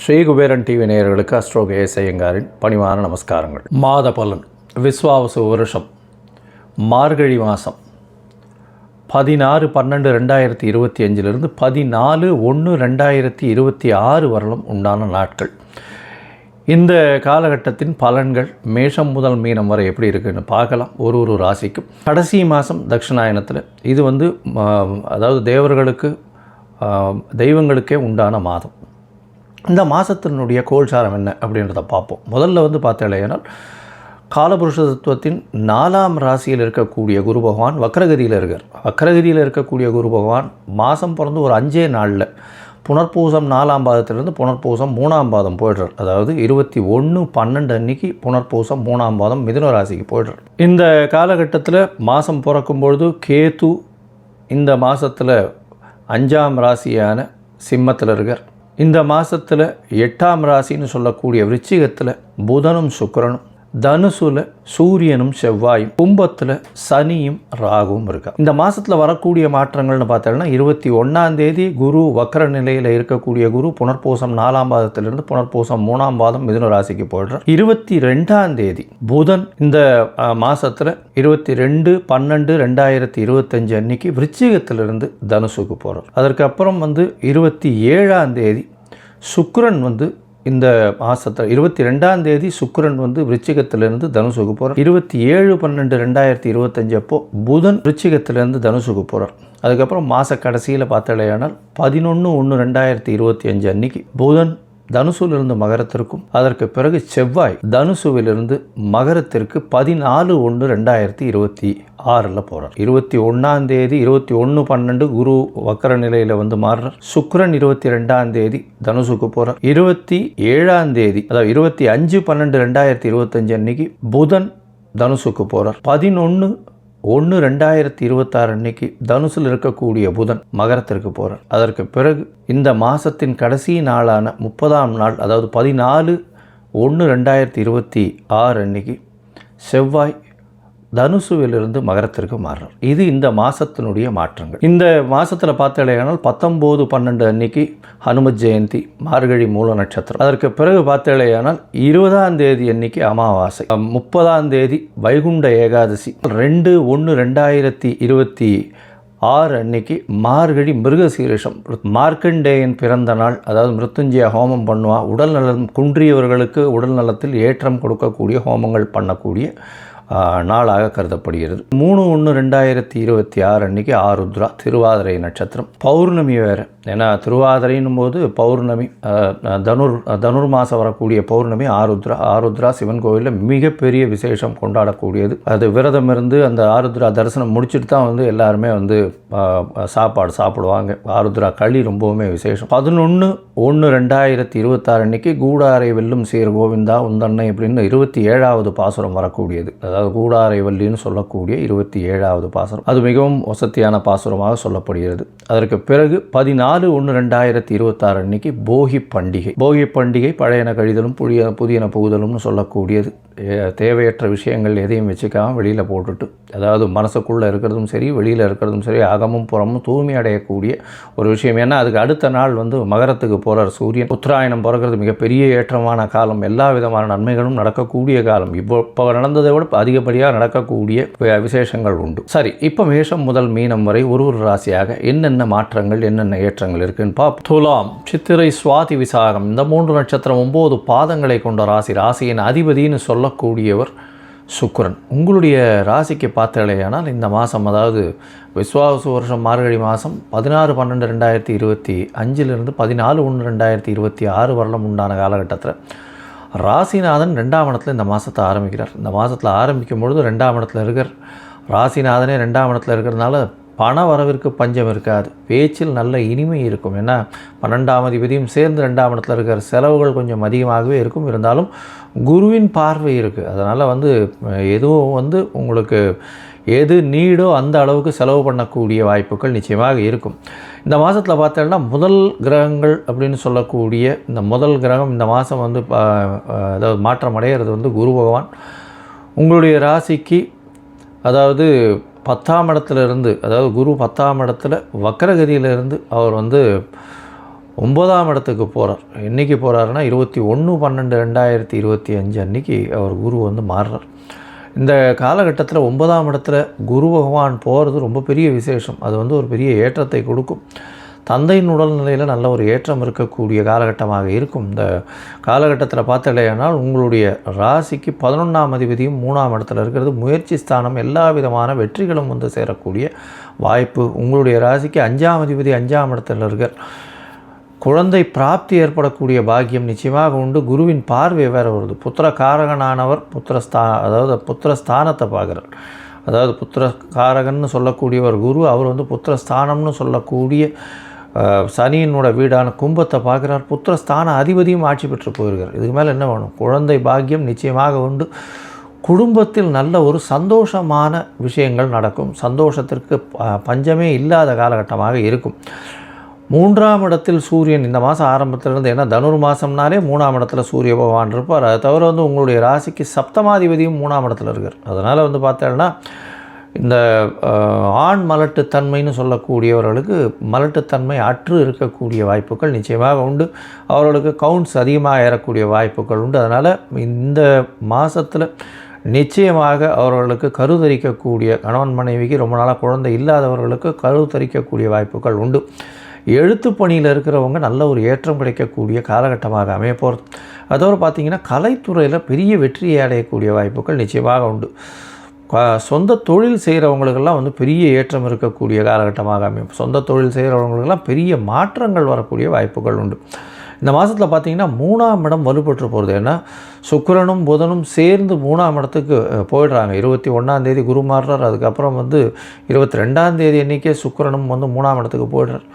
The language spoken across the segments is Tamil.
ஸ்ரீ குபேரன் டிவி நேயர்களுக்கு அஸ்ட்ரோ கேஎஸ் ஐயங்காரின் பணிவான நமஸ்காரங்கள். மாத பலன். விஸ்வாவசு வருஷம் மார்கழி மாதம் 16/12/2025 14/1/2026 வரலும் உண்டான நாட்கள். இந்த காலகட்டத்தின் பலன்கள் மேஷம் முதல் மீனம் வரை எப்படி இருக்குன்னு பார்க்கலாம். ஒரு ராசிக்கும் கடைசி மாதம் தட்சிணாயனத்தில் இது அதாவது தேவர்களுக்கு தெய்வங்களுக்கே உண்டான மாதம். இந்த மாதத்தினுடைய கோல்சாரம் என்ன அப்படின்றத பார்ப்போம். முதல்ல பார்த்தேனால் காலபுருஷ தத்துவத்தின் 4ஆம் ராசியில் இருக்கக்கூடிய குரு பகவான் வக்ரகதியில் இருக்கார். வக்ரகதியில் இருக்கக்கூடிய குரு பகவான் மாதம் பிறந்து ஒரு 5 நாளில் புனர்பூசம் 4ஆம் பாதத்திலிருந்து புனர்பூசம் 3ஆம் பாதம் போய்டுறார். அதாவது 21/12 அன்னைக்கு புனர்பூசம் 3ஆம் பாதம் மிதுன ராசிக்கு போய்டுறார். இந்த காலகட்டத்தில் மாதம் பிறக்கும்பொழுது கேது இந்த மாதத்தில் 5ஆம் ராசியான சிம்மத்தில் இருக்கார். இந்த மாதத்தில் 8ஆம் ராசின்னு சொல்லக்கூடிய விருச்சிகத்தில் புதனும் சுக்கிரனும், தனுசுல சூரியனும் செவ்வாயும், கும்பத்தில் சனியும் ராகுவும் இருக்கா. இந்த மாதத்தில் வரக்கூடிய மாற்றங்கள்னு பார்த்தோம்னா 21ஆம் தேதி குரு வக்ர நிலையில் இருக்கக்கூடிய குரு புனர்பூசம் 4ஆம் பாதத்திலிருந்து புனர்பூசம் 3ஆம் பாதம் மிதுன ராசிக்கு போய்டுறார். 22ஆம் தேதி புதன் இந்த மாதத்தில் 22/12/2025 அன்னைக்கு விருச்சிகத்திலிருந்து தனுசுக்கு போகிறார். அதற்கப்புறம் 27ஆம் தேதி சுக்கிரன் இந்த மாதத்தில் 22ஆம் தேதி சுக்கிரன் விருச்சிகத்திலிருந்து தனுசுக்கு போகிறார். 27/12/2025 அப்போ புதன் விருச்சிகத்திலிருந்து தனுசுக்கு போகிறார். அதுக்கப்புறம் மாத கடைசியில் பார்த்தாலேயானால் 11/1/2025 அன்னைக்கு புதன் தனுசுவிலிருந்து மகரத்திற்கும், அதற்கு பிறகு செவ்வாய் தனுசுவிலிருந்து மகரத்திற்கு 14/1/2026 போகிறார். 21ஆம் தேதி 21/12 குரு வக்கர நிலையில் மாறுறார். சுக்கிரன் 22ஆம் தேதி தனுசுக்கு போகிறார். 27ஆம் தேதி அதாவது 25/12/2025 அன்னைக்கு புதன் தனுசுக்கு போகிறார். 11/1/2026 அன்னைக்கு தனுசில் இருக்கக்கூடிய புதன் மகரத்திற்கு போகிறார். அதற்கு பிறகு இந்த மாதத்தின் கடைசி நாளான 30ஆம் நாள் அதாவது 14/1/2026 அன்னைக்கு செவ்வாய் தனுசுவிலிருந்து மகரத்திற்கு மாறுறார். இது இந்த மாதத்தினுடைய மாற்றங்கள். இந்த மாதத்தில் பார்த்தாலேயானால் 19/12 அன்னைக்கு ஹனுமத் ஜெயந்தி, மார்கழி மூல நட்சத்திரம். அதற்கு பிறகு பார்த்தாலேயானால் 20ஆம் தேதி அன்னைக்கு அமாவாசை, 30ஆம் தேதி வைகுண்ட ஏகாதசி, 2/1/2026 அன்னைக்கு மார்கழி மிருகசீரிஷம். மார்க்கண்டேயன் பிறந்த நாள், அதாவது மிருத்துஞ்சய ஹோமம் பண்ணுவா. உடல் நலம் குன்றியவர்களுக்கு உடல் நலத்தில் ஏற்றம் கொடுக்கக்கூடிய ஹோமங்கள் பண்ணக்கூடிய நாளாக கருதப்படுகிறது. 3/1/2026 அன்னைக்கு ஆருத்ரா, திருவாதிரை நட்சத்திரம், பௌர்ணமி வேறு. ஏன்னா திருவாதிரைன்னும் போது பௌர்ணமி, தனுர்மாசம் வரக்கூடிய பௌர்ணமி ஆருத்ரா சிவன் கோவிலில் மிகப்பெரிய விசேஷம் கொண்டாடக்கூடியது. அது விரதம் இருந்து அந்த ஆருத்ரா தரிசனம் முடிச்சுட்டு தான் எல்லாருமே சாப்பாடு சாப்பிடுவாங்க. ஆருத்ரா களி ரொம்பவுமே விசேஷம். 11/1/2026 அன்னைக்கு கூடாரை வெல்லும் சீர் கோவிந்தா உந்தன்னை அப்படின்னு 27வது பாசுரம் வரக்கூடியது. அதாவது கூடாரை வள்ளின்னு சொல்லக்கூடிய 27வது பாசுரம். அது மிகவும் வசதியான பாசுரமாக சொல்லப்படுகிறது. அதற்கு பிறகு 14/1/2026 அன்னைக்கு போகி பண்டிகை. போகி பண்டிகை பழையன கழிதலும் புதியன புகுதலும்னு சொல்லக்கூடியது. தேவையற்ற விஷயங்கள் எதையும் வச்சுக்காமல் வெளியில் போட்டுட்டு, அதாவது மனசுக்குள்ளே இருக்கிறதும் சரி வெளியில் இருக்கிறதும் சரி அகமும் புறமும் தூய்மை அடையக்கூடிய ஒரு விஷயம். ஏன்னா அதுக்கு அடுத்த நாள் மகரத்துக்கு போகிறார் சூரியன். உத்தராயணம் பிறக்கிறது மிகப்பெரிய ஏற்றமான காலம். எல்லா விதமான நன்மைகளும் நடக்கக்கூடிய காலம். இப்போ நடந்ததை விட அதிகப்படியாக நடக்கக்கூடிய விசேஷங்கள் உண்டு. சரி, இப்போ மேஷம் முதல் மீனம் வரை ஒரு ராசியாக என்னென்ன மாற்றங்கள் என்னென்ன ஏற்றங்கள் இருக்குன்னு பார்ப்போம். துலாம், சித்திரை, சுவாதி, விசாகம் இந்த 3 நட்சத்திரம் 9 பாதங்களை கொண்ட ராசி. ராசியின் அதிபதினு சொல்லக்கூடியவர் சுக்கிரன். உங்களுடைய ராசிக்கு பார்த்தாலேயானால் இந்த மாதம், அதாவது விஸ்வாவசு வருஷம் மார்கழி மாதம் 16/12/2025 14/1/2026 வரலும் உண்டான காலகட்டத்தில் ராசிநாதன் 2ஆம் இடத்துல இந்த மாதத்தை ஆரம்பிக்கிறார். இந்த மாதத்தில் ஆரம்பிக்கும் பொழுது 2ஆம் இடத்துல இருக்கார். ராசிநாதனே 2ஆம் இடத்துல இருக்கிறதுனால பண வரவிற்கு பஞ்சம் இருக்காது. பேச்சில் நல்ல இனிமை இருக்கும். ஏன்னா 12ஆம் அதிபதியும் சேர்ந்து 2ஆம் இடத்துல இருக்கிற செலவுகள் கொஞ்சம் அதிகமாகவே இருக்கும். இருந்தாலும் குருவின் பார்வை இருக்குது. அதனால் எதுவும் உங்களுக்கு எது நீடோ அந்த அளவுக்கு செலவு பண்ணக்கூடிய வாய்ப்புகள் நிச்சயமாக இருக்கும். இந்த மாதத்தில் பார்த்தோம்னா முதல் கிரகங்கள் அப்படின்னு சொல்லக்கூடிய இந்த முதல் கிரகம் இந்த மாதம் அதாவது மாற்றம் அடைகிறது குரு பகவான். உங்களுடைய ராசிக்கு அதாவது 10ஆம் இடத்துலேருந்து, அதாவது குரு 10ஆம் இடத்துல வக்கரகதியிலிருந்து அவர் வந்து 9ஆம் இடத்துக்கு போகிறார். என்றைக்கு போகிறாருன்னா 21/12/2025 அன்றைக்கி அவர் குரு வந்து மாறுறார். இந்த காலகட்டத்தில் 9ஆம் இடத்துல குரு பகவான் போகிறது ரொம்ப பெரிய விசேஷம். அது வந்து ஒரு பெரிய ஏற்றத்தை கொடுக்கும். தந்தையின் உடல்நிலையில் நல்ல ஒரு ஏற்றம் இருக்கக்கூடிய காலகட்டமாக இருக்கும். இந்த காலகட்டத்தில் பார்த்தலையானால் உங்களுடைய ராசிக்கு 11ஆம் அதிபதியும் 3ஆம் இடத்துல இருக்கிறது முயற்சி ஸ்தானம். எல்லா விதமான வெற்றிகளும் வந்து சேரக்கூடிய வாய்ப்பு. உங்களுடைய ராசிக்கு 5ஆம் அதிபதி 5ஆம் இடத்துல இருக்க குழந்தை பிராப்தி ஏற்படக்கூடிய பாக்கியம் நிச்சயமாக உண்டு. குருவின் பார்வை வேறு வருது. புத்திரகாரகனானவர் அதாவது புத்திரஸ்தானத்தை பார்க்குறார். அதாவது புத்திரகாரகன்னு சொல்லக்கூடியவர் குரு. அவர் வந்து புத்திரஸ்தானம்னு சொல்லக்கூடிய சனியினோட வீடான கும்பத்தை பார்க்குறார். புத்திரஸ்தான அதிபதியும் ஆட்சி பெற்று போயிருக்கார். இதுக்கு மேலே என்ன வேணும்? குழந்தை பாக்கியம் நிச்சயமாக உண்டு. குடும்பத்தில் நல்ல ஒரு சந்தோஷமான விஷயங்கள் நடக்கும். சந்தோஷத்திற்கு பஞ்சமே இல்லாத காலகட்டமாக இருக்கும். 3ஆம் இடத்தில் சூரியன் இந்த மாதம் ஆரம்பத்திலிருந்து, ஏன்னா தனுர் மாதம்னாலே 3ஆம் இடத்துல சூரிய பகவான் இருப்பார். அதை தவிர வந்து உங்களுடைய ராசிக்கு சப்தமாதிபதியும் 3ஆம் இடத்துல இருக்கார். அதனால் வந்து பார்த்தேன்னா இந்த ஆண் மலட்டுத்தன்மைன்னு சொல்லக்கூடியவர்களுக்கு மலட்டுத்தன்மை அற்று இருக்கக்கூடிய வாய்ப்புகள் நிச்சயமாக உண்டு. அவர்களுக்கு கவுண்ட்ஸ் அதிகமாக ஏறக்கூடிய வாய்ப்புகள் உண்டு. அதனால் இந்த மாதத்தில் நிச்சயமாக அவர்களுக்கு கருத்தரிக்கக்கூடிய கணவன் மனைவிக்கு ரொம்ப நாளாக குழந்தை இல்லாதவர்களுக்கு கருத்தரிக்கக்கூடிய வாய்ப்புகள் உண்டு. எழுத்து பணியில் இருக்கிறவங்க நல்ல ஒரு ஏற்றம் கிடைக்கக்கூடிய காலகட்டமாக அமைய போகிறது. அதோடு பார்த்திங்கன்னா கலைத்துறையில் பெரிய வெற்றியை அடையக்கூடிய வாய்ப்புகள் நிச்சயமாக உண்டு. சொந்த தொழில் செய்கிறவங்களுக்கெல்லாம் வந்து பெரிய ஏற்றம் இருக்கக்கூடிய காலகட்டமாக அமையும். சொந்த தொழில் செய்கிறவங்களுக்கெல்லாம் பெரிய மாற்றங்கள் வரக்கூடிய வாய்ப்புகள் உண்டு. இந்த மாதத்தில் பார்த்திங்கன்னா 3ஆம் இடம் வலுப்பெற்று போகிறது. ஏன்னா சுக்கிரனும் புதனும் சேர்ந்து 3ஆம் இடத்துக்கு போயிடுறாங்க. 21ஆம் தேதி குரு மாறுறார். அதுக்கப்புறம் வந்து 22ஆம் தேதி அன்றைக்கே சுக்கிரனும் வந்து 3ஆம் இடத்துக்கு போயிடுறார்.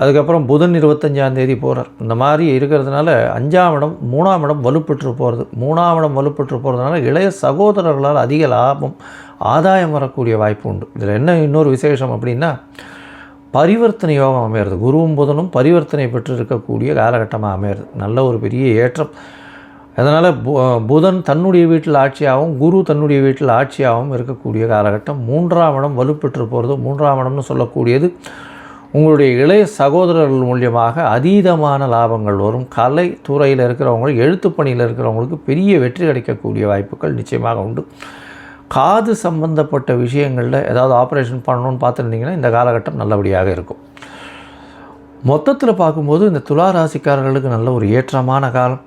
அதுக்கப்புறம் புதன் 25ஆம் தேதி போகிறார். இந்த மாதிரி இருக்கிறதுனால 5ஆம் இடம் 3ஆம் இடம் வலுப்பெற்று போகிறது. 3ஆம் இடம் வலுப்பெற்று போகிறதுனால இளைய சகோதரர்களால் அதிக லாபம் ஆதாயம் வரக்கூடிய வாய்ப்பு உண்டு. இதில் என்ன இன்னொரு விசேஷம் அப்படின்னா பரிவர்த்தனை யோகம் அமையிறது. குருவும் புதனும் பரிவர்த்தனை பெற்று இருக்கக்கூடிய காலகட்டமாக அமையிறது. நல்ல ஒரு பெரிய ஏற்றம். அதனால் புதன் தன்னுடைய வீட்டில் ஆட்சியாகவும் குரு தன்னுடைய வீட்டில் ஆட்சியாகவும் இருக்கக்கூடிய காலகட்டம். 3ஆம் இடம் வலுப்பெற்று போகிறது. 3ஆம் இடம்னு சொல்லக்கூடியது உங்களுடைய இளைய சகோதரர்கள் மூலியமாக அதீதமான லாபங்கள் வரும். கலை துறையில் இருக்கிறவங்களுக்கு, எழுத்து பணியில் இருக்கிறவங்களுக்கு பெரிய வெற்றி கிடைக்கக்கூடிய வாய்ப்புகள் நிச்சயமாக உண்டு. காது சம்பந்தப்பட்ட விஷயங்களில் ஏதாவது ஆப்ரேஷன் பண்ணணும்னு பார்த்துருந்தீங்கன்னா இந்த காலகட்டம் நல்லபடியாக இருக்கும். மொத்தத்தில் பார்க்கும்போது இந்த துலா ராசிக்காரர்களுக்கு நல்ல ஒரு ஏற்றமான காலம்.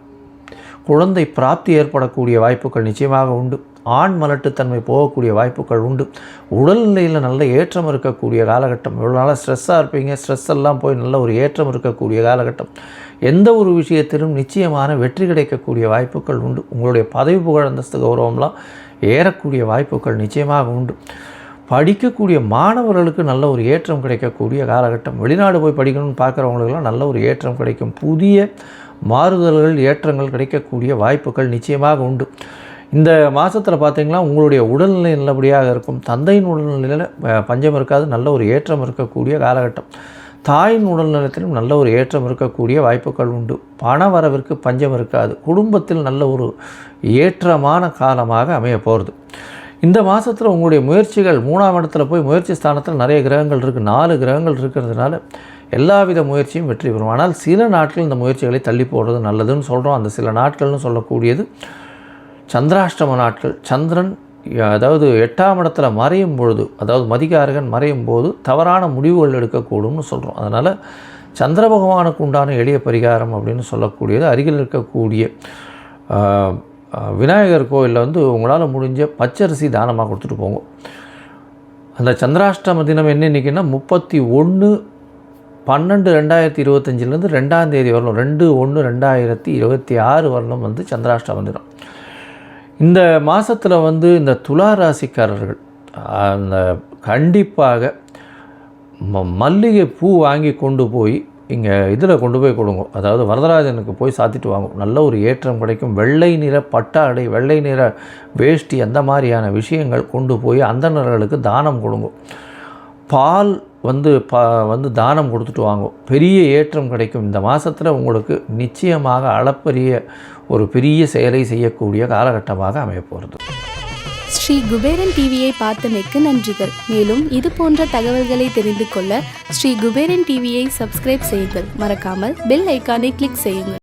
குழந்தை பிராப்தி ஏற்படக்கூடிய வாய்ப்புகள் நிச்சயமாக உண்டு. ஆண் மலட்டுத்தன்மை போகக்கூடிய வாய்ப்புகள் உண்டு. உடல்நிலையில் நல்ல ஏற்றம் இருக்கக்கூடிய காலகட்டம். இவ்வளோ நாளாக ஸ்ட்ரெஸ்ஸாக இருப்பீங்க. ஸ்ட்ரெஸ் எல்லாம் போய் நல்ல ஒரு ஏற்றம் இருக்கக்கூடிய காலகட்டம். எந்த ஒரு விஷயத்திலும் நிச்சயமான வெற்றி கிடைக்கக்கூடிய வாய்ப்புகள் உண்டு. உங்களுடைய பதவி புகழ் அந்தஸ்து கௌரவம்லாம் ஏறக்கூடிய வாய்ப்புகள் நிச்சயமாக உண்டு. படிக்கக்கூடிய மாணவர்களுக்கு நல்ல ஒரு ஏற்றம் கிடைக்கக்கூடிய காலகட்டம். வெளிநாடு போய் படிக்கணும்னு பார்க்குறவங்களுக்கெல்லாம் நல்ல ஒரு ஏற்றம் கிடைக்கும். புதிய மாறுதல்கள் ஏற்றங்கள் கிடைக்கக்கூடிய வாய்ப்புகள் நிச்சயமாக உண்டு. இந்த மாதத்தில் பார்த்திங்கன்னா உங்களுடைய உடல்நிலை நல்லபடியாக இருக்கும். தந்தையின் உடல்நிலையில் பஞ்சம் இருக்காது. நல்ல ஒரு ஏற்றம் இருக்கக்கூடிய காலகட்டம். தாயின் உடல்நலத்திலும் நல்ல ஒரு ஏற்றம் இருக்கக்கூடிய வாய்ப்புகள் உண்டு. பண வரவிற்கு பஞ்சம் இருக்காது. குடும்பத்தில் நல்ல ஒரு ஏற்றமான காலமாக அமைய போகிறது. இந்த மாதத்தில் உங்களுடைய முயற்சிகள் 3ஆம் இடத்துல போய் முயற்சி ஸ்தானத்தில் நிறைய கிரகங்கள் இருக்குது. 4 கிரகங்கள் இருக்கிறதுனால எல்லாவித முயற்சியும் வெற்றி பெறும். ஆனால் சில நாட்கள் இந்த முயற்சிகளை தள்ளி போடுறது நல்லதுன்னு சொல்கிறோம். அந்த சில நாட்கள்னு சொல்லக்கூடியது சந்திராஷ்டம நாட்கள். சந்திரன் அதாவது 8ஆம் இடத்துல மறையும் பொழுது, அதாவது மதிகாரகன் மறையும் போது தவறான முடிவுகள் எடுக்கக்கூடும்னு சொல்கிறோம். அதனால் சந்திர பகவானுக்கு உண்டான எளிய பரிகாரம் அப்படின்னு சொல்லக்கூடியது அருகில் இருக்கக்கூடிய விநாயகர் கோயிலில் வந்து உங்களால் முடிஞ்ச பச்சரிசி தானமாக கொடுத்துட்டு போங்க. அந்த சந்திராஷ்டம தினம் என்ன இன்றைக்கின்னா 31/12/2025 2ஆம் தேதி வரணும். 2/1/2026 வரணும் வந்து சந்திராஷ்டம தினம். இந்த மாதத்தில் வந்து இந்த துலா ராசிக்காரர்கள் அந்த கண்டிப்பாக மல்லிகை பூ வாங்கி கொண்டு போய் இங்கே இதில் கொண்டு போய் கொடுங்க. அதாவது வரதராஜனுக்கு போய் சாத்திட்டு வாங்க. நல்ல ஒரு ஏற்றம் கிடைக்கும். வெள்ளை நிற பட்டாடை, வெள்ளை நிற வேஷ்டி, அந்த மாதிரியான விஷயங்கள் கொண்டு போய் அந்தணர்களுக்கு தானம் கொடுங்க. பால் வந்து தானம் கொடுத்துட்டு வாங்க. பெரிய ஏற்றம் கிடைக்கும். இந்த மாதத்தில் உங்களுக்கு நிச்சயமாக அளப்பரிய ஒரு பெரிய செயலை செய்யக்கூடிய காலகட்டமாக அமைய போகிறது. ஸ்ரீ குபேரன் டிவியை பார்த்தமைக்கு நன்றிகள். மேலும் இது போன்ற தகவல்களை தெரிந்து கொள்ள ஸ்ரீ குபேரன் டிவியை சப்ஸ்கிரைப் செய்யுங்கள். மறக்காமல் பெல் ஐக்கானை கிளிக் செய்யுங்கள்.